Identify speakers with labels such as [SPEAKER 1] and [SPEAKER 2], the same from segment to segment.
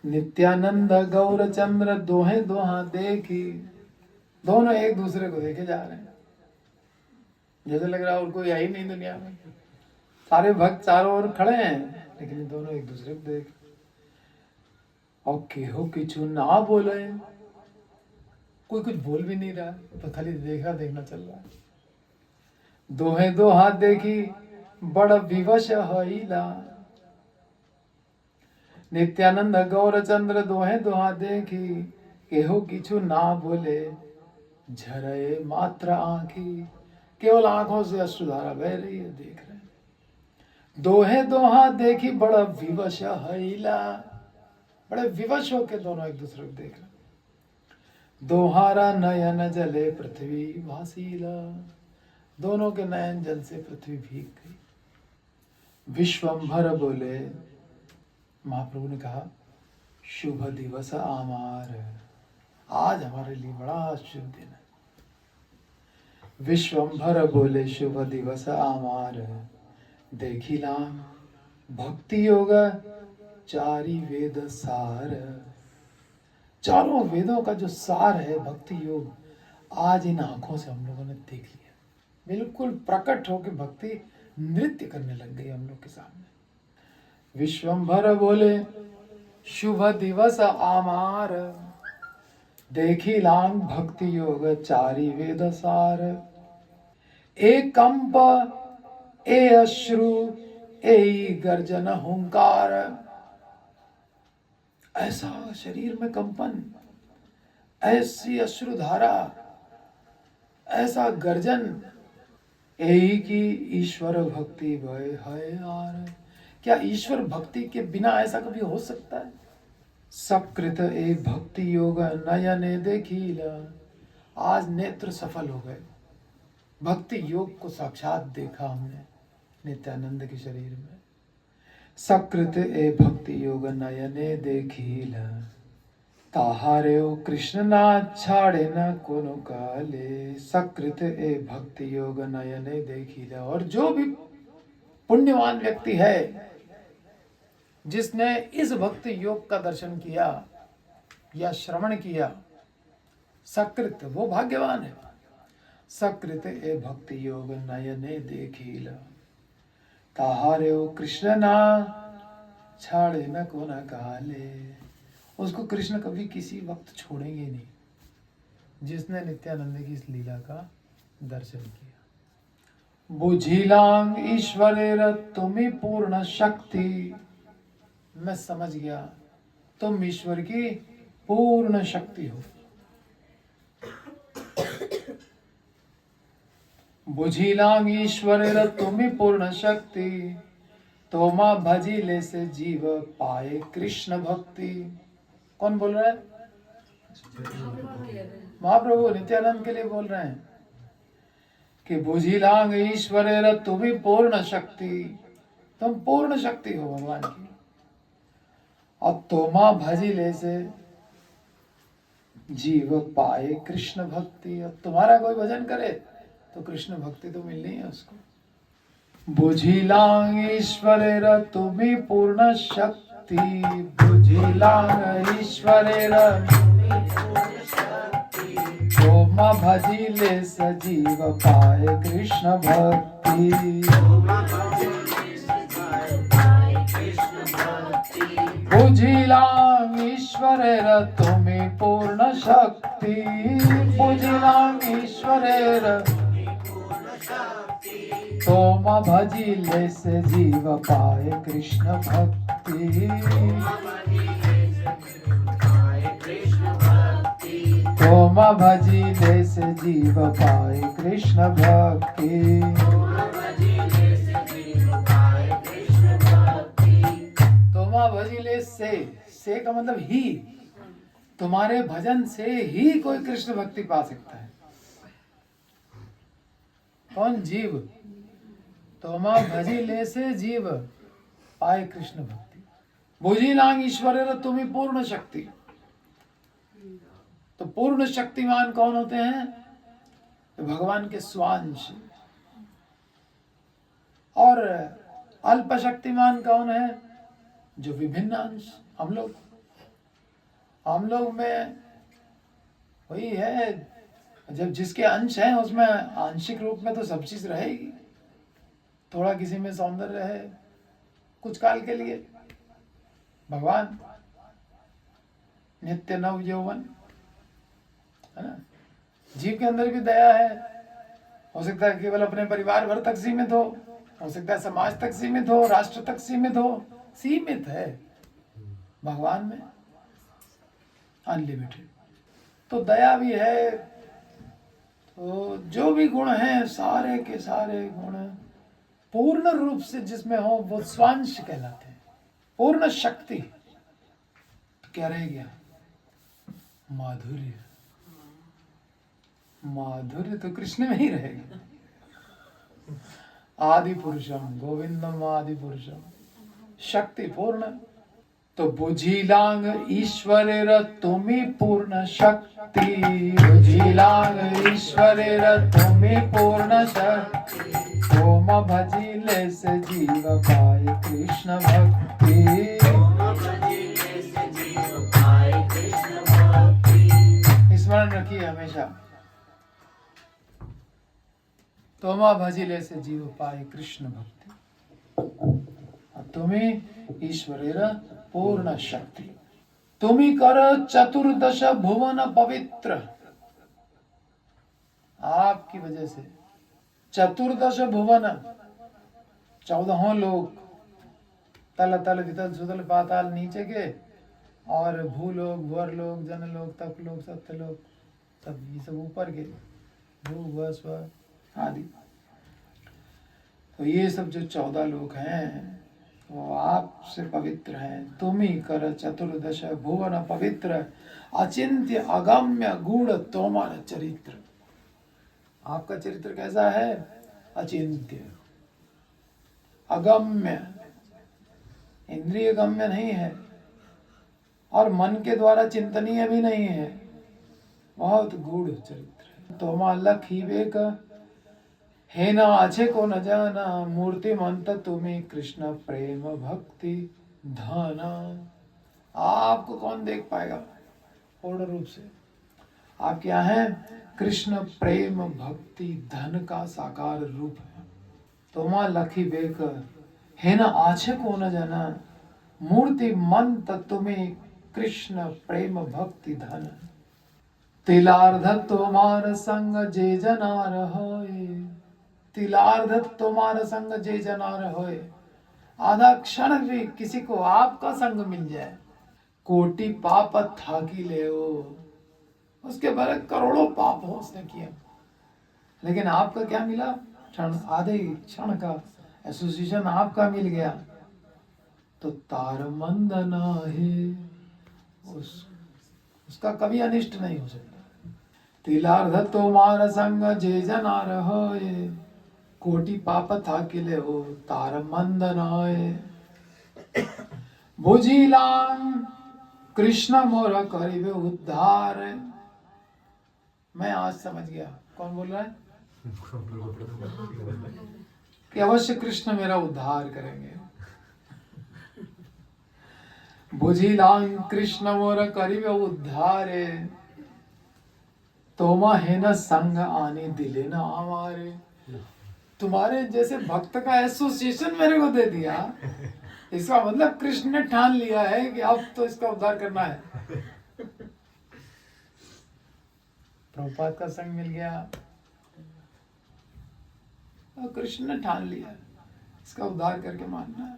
[SPEAKER 1] नित्यानंद गौरचंद्र दोहे दोहा देखी, दोनों एक दूसरे को देखे जा रहे हैं। जैसे लग रहा है और कोई है ही नहीं दुनिया में, सारे भक्त चारों ओर खड़े हैं, लेकिन ये दोनों एक दूसरे को देख और केहो किचु ना बोले, कोई कुछ बोल भी नहीं रहा, तो खाली देखा देखना चल रहा है। दोहे दो हाथ देखी बड़ विवश हईला, नित्यानंद गौरचंद्र दोहे दो हाथ देखी, केहो किचु ना बोले, झरे मात्र आंखी, केवल आंखों से अश्रुधारा बह रही है, देख रहे हैं। दोहे दो हाथ देखी बड़ा विवश हईला, बड़े विवश होके दोनों एक दूसरे को देख रहे हैं। दोहारा नयन जले पृथ्वी भासीला, दोनों के नयन जल से पृथ्वी भीग गई। विश्वंभर बोले, महाप्रभु ने कहा शुभ दिवस आमार, आज हमारे लिए बड़ा शुभ दिन है। विश्वंभर बोले शुभ दिवस आमार, देखिला भक्ति योग चारी वेद सार, चारों वेदों का जो सार है भक्ति योग, आज इन आंखों से हम लोगों ने देख लिया। बिल्कुल प्रकट होकर भक्ति नृत्य करने लग गई हम लोग के सामने। विश्वंभर बोले शुभ दिवस आमार, देखी लांग भक्ति योग चारी वेद सार, ए कंप ए अश्रु ए गर्जन हुंकार, ऐसा शरीर में कंपन, ऐसी अश्रुधारा, ऐसा गर्जन, यही की ईश्वर भक्ति भय है यार। क्या ईश्वर भक्ति के बिना ऐसा कभी हो सकता है? सकृत ए भक्ति योग नयने देखीला, आज नेत्र सफल हो गए, भक्ति योग को साक्षात देखा हमने नित्यानंद के शरीर में। सकृत ए भक्ति योग नयने देखीला, ताहारे ओ कृष्ण ना छाड़े न कोनो काले, सकृत ए भक्ति योग नयने देखीला। और जो भी पुण्यवान व्यक्ति है जिसने इस भक्ति योग का दर्शन किया या श्रवण किया, सकृत, वो भाग्यवान है। सकृत ए भक्ति योग नयने देखीला, ताहारे ओ कृष्ण ना छाड़े न कोना काले, उसको कृष्ण कभी किसी वक्त छोड़ेंगे नहीं जिसने नित्यानंद की इस लीला का दर्शन किया। बुझिलांग ईश्वरेर तुम्ही पूर्ण शक्ति, मैं समझ गया तुम ईश्वर की पूर्ण शक्ति हो। बुझिलांग ईश्वरेर तुम्ही पूर्ण शक्ति, तोमा भजिले से जीव पाए कृष्ण भक्ति। कौन बोल रहा है? महाप्रभु नित्यानंद के लिए बोल रहे हैं कि बुझिलांग ईश्वरेर तुम्ही पूर्ण शक्ति, तुम पूर्ण शक्ति हो भगवान की, और तोमा भजिले से जीव पाए कृष्ण भक्ति, और तुम्हारा कोई भजन करे तो कृष्ण भक्ति तो मिलनी है उसको। बुझिलांग ईश्वरेर तुम्ही पूर्ण शक्ति, बुझिलांग ईश्वरेर तोमा भजिले सजीव पाए कृष्ण भक्ति। बुझिलांग ईश्वरेर तुम्ही पूर्ण शक्ति, बुझिलांग ईश्वरेर तोमा भजिले से जीव पाए कृष्ण भक्ति। तोमा भजिले से जीव पाए कृष्ण भक्ति। तोमा भजिले से का मतलब ही, तुम्हारे भजन से ही कोई कृष्ण भक्ति पा सकता है। कौन? जीव। तोमा भजिले से जीव पाए कृष्ण भक्ति। बुझिलांग ईश्वरेर तुम्ही पूर्ण शक्ति, तो पूर्ण शक्तिमान कौन होते हैं? तो भगवान के स्वांश। और अल्प शक्तिमान कौन है? जो विभिन्न अंश, हम लोग। हम लोग में वही है, जब जिसके अंश हैं उसमें आंशिक रूप में तो सब चीज रहेगी। थोड़ा किसी में सौंदर्य है कुछ काल के लिए, भगवान नित्य नव यौवन है ना। जीव के अंदर भी दया है, हो सकता है केवल अपने परिवार भर तक सीमित हो सकता है समाज तक सीमित हो, राष्ट्र तक सीमित हो, सीमित है। भगवान में अनलिमिटेड। तो दया भी है। तो जो भी गुण हैं सारे के सारे गुण पूर्ण रूप से जिसमें हो वो स्वांश कहलाते हैं, पूर्ण शक्ति। तो क्या रह गया? माधुर्य। माधुर्य तो कृष्ण में ही रहेगा। आदि पुरुषम गोविंदम आदि पुरुषम, शक्ति पूर्ण। तो बुझिलांग ईश्वरेर तुम्ही पूर्ण शक्ति, बुझिलांग ईश्वरेर तुम्ही पूर्ण शक्ति, ओम भजिले से जीव पाए कृष्ण भक्ति, स्मरण रखिए हमेशा, तोमा भजिले से जीव पाए कृष्ण भक्ति। तुम्हें ईश्वरेर पूर्ण शक्ति, तुम्ही कर चतुर्दश भुवन पवित्र। आपकी वजह से चतुर्दश भुवन, 14 लोक, तल तल वितल सुतल पाताल नीचे के, और भूलोक भुवर लोक जनलोक तपलोक सत्यलोक, सब ये सब ऊपर के, भू भुव स्व आदि। तो ये सब जो 14 लोक हैं वो आपसे पवित्र हैं। तुम ही कर चतुर्दश भुवन पवित्र, अचिंत्य अगम्य गूढ़ तोमार चरित्र। आपका चरित्र कैसा है? अचिंत्य अगम्य, इंद्रिय गम्य नहीं है और मन के द्वारा चिंतनीय भी नहीं है, बहुत गूढ़ चरित्र है। तोमा लखी वेक हे ना आछे को न जाना, मूर्तिमंत तुम्हें कृष्ण प्रेम भक्ति धना। आपको कौन देख पाएगा पूर्ण रूप से? आप क्या हैं? कृष्ण प्रेम भक्ति धन का साकार रूप है। तोमा लखी बेक हे न आछे को न जाना, मूर्ति मंत तुम्हें कृष्ण प्रेम भक्ति धन। तिलार्ध तुम्हार संग जे जनार होए, तिलार्ध तुम्हार संग जे जनार होए, आधा क्षण भी किसी को आपका संग मिल जाए, कोटि पाप थाकी ले हो, उसके भले करोड़ों पाप हो उसने किया, लेकिन आपका क्या मिला? क्षण, आधे क्षण का एसोसिएशन आपका मिल गया तो तार मंद है, उसका कभी अनिष्ट नहीं हो सकता। तिलार्ध तुम्हार संग जे जनार होए, कोटि पाप था किले हो तार मंद नय। बुझिलाम कृष्ण मोर करिबे उद्धार। मैं आज समझ गया कौन बोल रहा है कि अवश्य कृष्ण मेरा उद्धार करेंगे। बुझिलाम कृष्ण मोर करिबे उद्धार, तोमा है न संग आने दिले न हमारे। तुम्हारे जैसे भक्त का एसोसिएशन मेरे को दे दिया, इसका मतलब कृष्ण ने ठान लिया है कि अब तो इसका उद्धार करना है। प्रभुपाद का संग मिल गया और कृष्ण ने ठान लिया इसका उद्धार करके मानना है।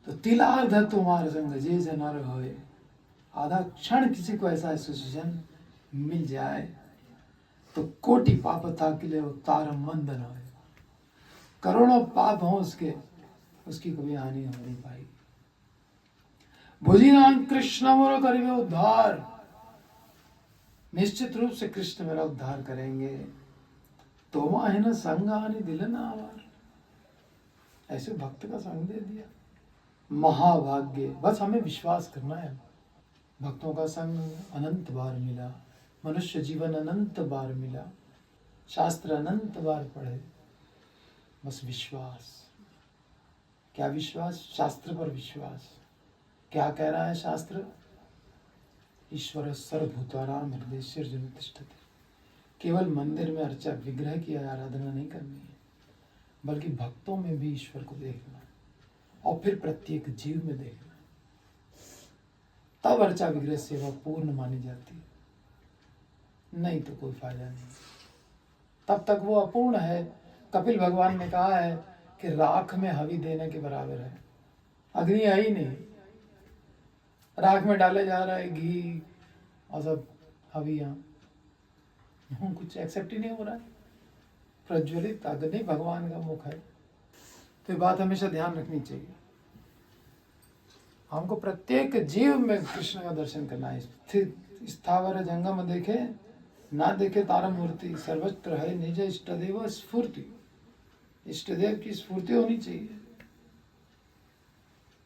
[SPEAKER 1] तो तिलार्ध तुम्हारे संग जे जनर होए, आधा क्षण किसी को ऐसा एसोसिएशन मिल जाए तो कोटि पाप था के लिए तार मंदन हो, करोड़ों पाप हो उसके, उसकी कभी हानि हो नहीं पाई। बुझिनाम कृष्ण मोर करिबे उद्धार, निश्चित रूप से कृष्ण मेरा उद्धार करेंगे। तो वहां है ना संग हानि दिल ना आवार, ऐसे भक्त का संग दे दिया, महाभाग्य। बस हमें विश्वास करना है, भक्तों का संग अनंत बार मिला, मनुष्य जीवन अनंत बार मिला, शास्त्र अनंत बार पढ़े, बस विश्वास। क्या विश्वास? शास्त्र पर विश्वास। क्या कह रहा है शास्त्र? ईश्वर सर्वभूतानां हृदयेषु तिष्ठति। केवल मंदिर में अर्चा विग्रह की आराधना नहीं करनी है, बल्कि भक्तों में भी ईश्वर को देखना और फिर प्रत्येक जीव में देखना। तब अर्चा विग्रह सेवा पूर्ण मानी जाती है, नहीं तो कोई फायदा नहीं, तब तक वो अपूर्ण है। कपिल भगवान ने कहा है कि राख में हवि देने के बराबर है। अग्नि है ही नहीं, राख में डाले जा रहा है घी और सब हवियां, कुछ एक्सेप्ट ही नहीं हो रहा है। प्रज्वलित अग्नि भगवान का मुख है। तो ये बात हमेशा ध्यान रखनी चाहिए। हमको प्रत्येक जीव में कृष्ण का दर्शन करना है। स्थावर जंगम देखे ना देखे तारा मूर्ति, सर्वत्र है निज इष्टदेव स्फूर्ति। इष्टदेव की स्फूर्ति होनी चाहिए।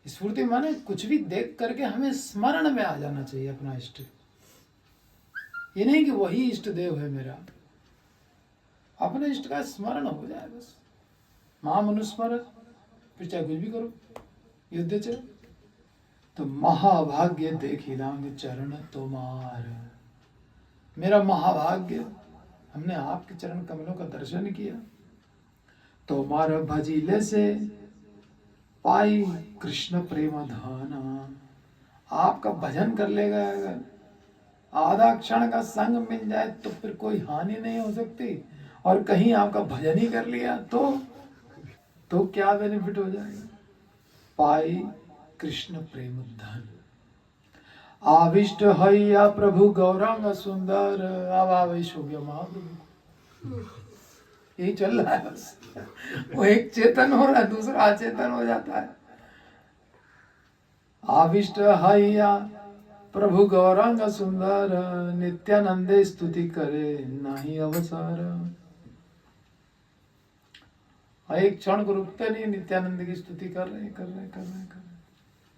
[SPEAKER 1] स्फूर्ति माने कुछ भी देख करके हमें स्मरण में आ जाना चाहिए अपना इष्ट। ये नहीं कि वही इष्ट देव है मेरा, अपने इष्ट का स्मरण हो जाए बस। महामनुस्मरण, फिर चाहे कुछ भी करो, युद्ध चले। तो महाभाग्य देखी लांग चरण तुम्हार, मेरा महाभाग्य हमने आपके चरण कमलों का दर्शन किया। तुम्हारा भजीले से पाई कृष्ण प्रेम धाना, आपका भजन कर लेगा अगर, आधा क्षण का संग मिल जाए तो फिर कोई हानि नहीं हो सकती। और कहीं आपका भजन ही कर लिया तो क्या बेनिफिट हो जाएगा। पाई कृष्ण प्रेम धन, आविष्ट हैया प्रभु गौरांग सुंदर, अब आवेश हो गया महाप्रभु। यही चल रहा है बस। वो एक चेतन हो रहा है, दूसरा अचेतन हो जाता है। आविष्ट हैया प्रभु गौरांग सुंदर, नित्यानंदे स्तुति करे नहीं अवसर। एक क्षण को रुकते नहीं, नित्यानंद की स्तुति कर रहे।